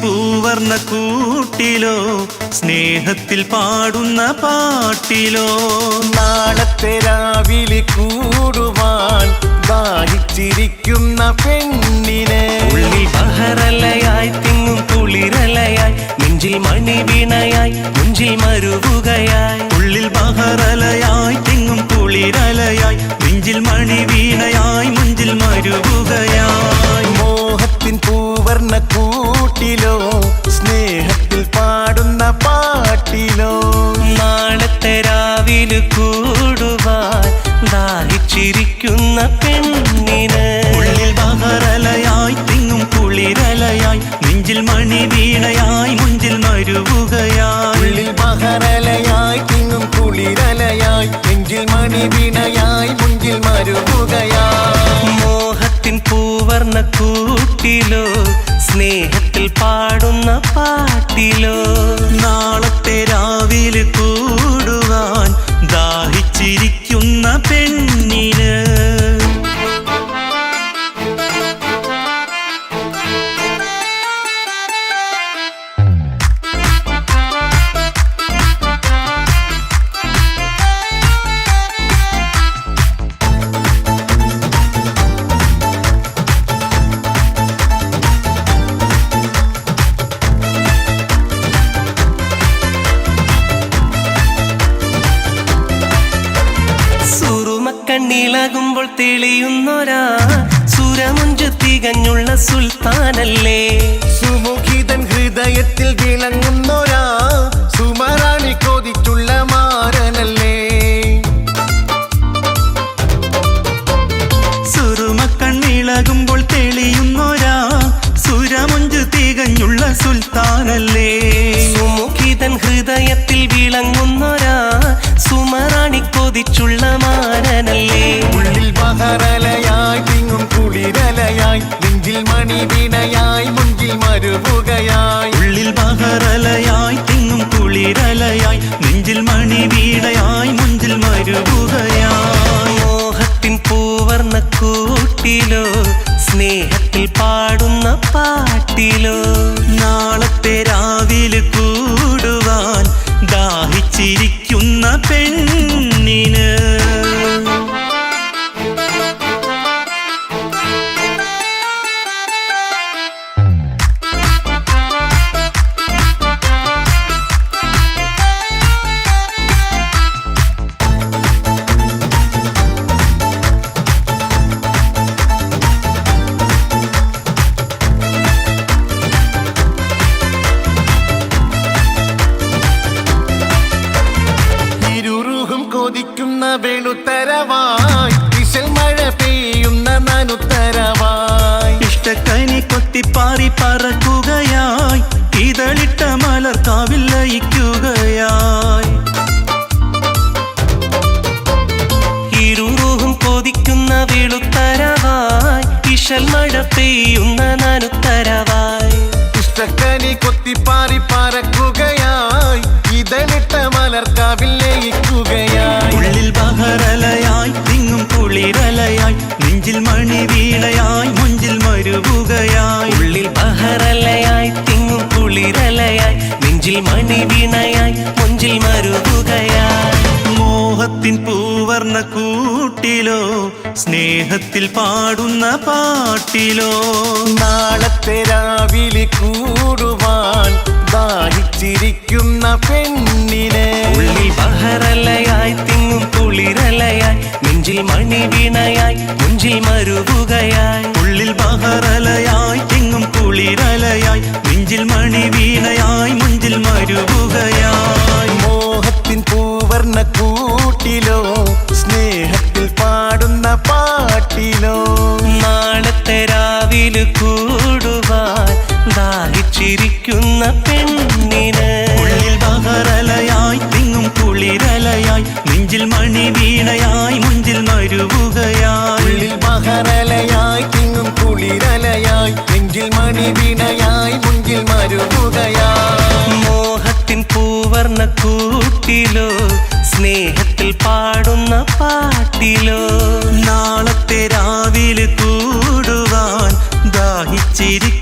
പൂവർണ്ണ കൂട്ടിലോ സ്നേഹത്തിൽ പാടുന്ന പാട്ടിലോ നാളത്തെ രാവിലെ കൂടുവാൻ ദാഹിച്ചിരിക്കുന്ന പെണ്ണിനെ ഉള്ളിൽ ബഹറലയായി തിങ്ങും കുളിരലയായി നെഞ്ചിൽ മണിവീണയായി മുഞ്ചിൽ മരുവുകയായി ഉള്ളിൽ ബഹറലയായി തിങ്ങും കുളിരലയായി നെഞ്ചിൽ മണിവീണയായി മുഞ്ചിൽ മരുവുകയായി മോഹത്തിൻ പൂവർണ്ണ കൂട്ടിലോ സ്നേഹത്തിൽ പാടുന്ന പാട്ടിലോ നാളത്തെ രാവിലെ കൂടുവാൻ ദാഹിച്ചിരിക്കുന്ന പെണ്ണിന് ഉള്ളിൽ ബഹറലയായി തിങ്ങും കുളിരലയായി നെഞ്ചിൽ മണിവീണയായി മുഞ്ചിൽ മരുവുകയായി ഉള്ളിൽ ബഹറലയായി തിങ്ങും കുളിരലയായി നെഞ്ചിൽ മണിവീണയായി മുഞ്ചിൽ മരുവുകയായി മോഹത്തിൻ പൂവർണ്ണ കൂട്ടിലോ സ്നേഹത്തിൽ പാടുന്ന പാട്ടിലോ നാളത്തെ രാവിലെ കൂടുവാൻ ദാഹിച്ചിരിക്കുന്ന പെണ്ണിന് കണ്ണിളകുമ്പോൾ തെളിയുന്നൊരാ സുരമുഞ്ചു തികഞ്ഞുള്ള സുൽത്താനല്ലേ സുമുഖിതൻ ഹൃദയത്തിൽ വിളങ്ങുന്നൊരാ സുമറാണി കൊതിച്ചുള്ള മാരനല്ലേ സുറുമക്കണ്ണിളകുമ്പോൾ തെളിയുന്നൊരാ സുരമുഞ്ചു തികഞ്ഞുള്ള സുൽത്താനല്ലേ സുമുഖിതൻ ഹൃദയത്തിൽ വിളങ്ങുന്നൊരാ സുമറാണി കൊതിച്ചുള്ള മാരനല്ലേ ഉള്ളിൽ ബഹറലയായി തിങ്ങും കുളിരലയായി നെഞ്ചിൽ മണിവീണയായി മുഞ്ചിൽ മരുവുകയായി ഉള്ളിൽ ബഹറലയായി തിങ്ങും കുളിരലയായി നെഞ്ചിൽ മണിവീണയായി മുഞ്ചിൽ മരുവുകയായി മോഹത്തിൻ പൂവർണ്ണ കൂട്ടിലോ സ്നേഹത്തിൽ പാടുന്ന പാട്ടിലോ നാളത്തെ രാവിലെ കൂടുവാൻ ദാഹിച്ചിരിക്കുന്ന പെണ്ണിന് കൊതിക്കുന്ന വെളുത്തരവായി വിശൽ മഴ പെയ്യുന്ന നനുത്തരവായി ഇഷ്ടക്കനി കൊത്തിപ്പാറി പറക്കുകയായി ഇതളിട്ട മലർക്കാവിൽ ലയിക്കുകയായി ഇരുറും കൊതിക്കുന്ന വെളുത്തരവായി ഇശൽ മഴ പെയ്യുന്ന നനുത്തരവായി ഇഷ്ടക്കനി കൊത്തിപ്പാറി പറക്കുകയായി ഇതളിട്ട മലർക്കാവിൽ ലയിക്കുകയായി ഉള്ളിൽ ബഹറലയായി തിങ്ങും കുളിരലയായി നെഞ്ചിൽ മണിവീണയായി മുഞ്ചിൽ മരുവുകയായി ഉള്ളിൽ ബഹറലയായി തിങ്ങും കുളിരലയായി നെഞ്ചിൽ മണിവീണയായി മുഞ്ചിൽ മരുവുകയായി മോഹത്തിൻ പൂവർണ്ണ കൂട്ടിലോ സ്നേഹത്തിൽ പാടുന്ന പാട്ടിലോ നാളത്തെ രാവിലെ കൂടുവാൻ ദാഹിച്ചിരിക്കുന്ന പെണ്ണിനെ ഉള്ളിൽ ബഹറലയായി തിങ്ങും കുളിരലയായി നെഞ്ചിൽ മണിവീണയായി മുഞ്ചിൽ മരുവുകയായി ഉള്ളിൽ ബഹറലയായി തിങ്ങും കുളിരലയായി നെഞ്ചിൽ മണിവീണയായി മുഞ്ചിൽ മരുവുകയായി മോഹത്തിൻ പൂവർണ്ണ കൂട്ടിലോ സ്നേഹത്തിൽ പാടുന്ന പാട്ടിലോ നാളത്തെ രാവിലെ കൂടുവാൻ ദാഹിച്ചിരിക്കുന്ന പെണ്ണിന് ഉള്ളിൽ ബഹറലയായി തിങ്ങും കുളിര നെഞ്ചിൽ മണി വീണയായി മുഞ്ചിൽ മരുവുകയായി ഉള്ളിൽ ബഹറലയായി തിങ്ങും കുളിരലയായി നെഞ്ചിൽ മണി വീണയായി മുഞ്ചിൽ മരുവുകയായി മോഹത്തിൻ പൂവർണ്ണ കൂട്ടിലോ സ്നേഹത്തിൽ പാടുന്ന പാട്ടിലോ നാളത്തെ രാവിലെ കൂടുവാൻ ദാഹിച്ചിരിക്കും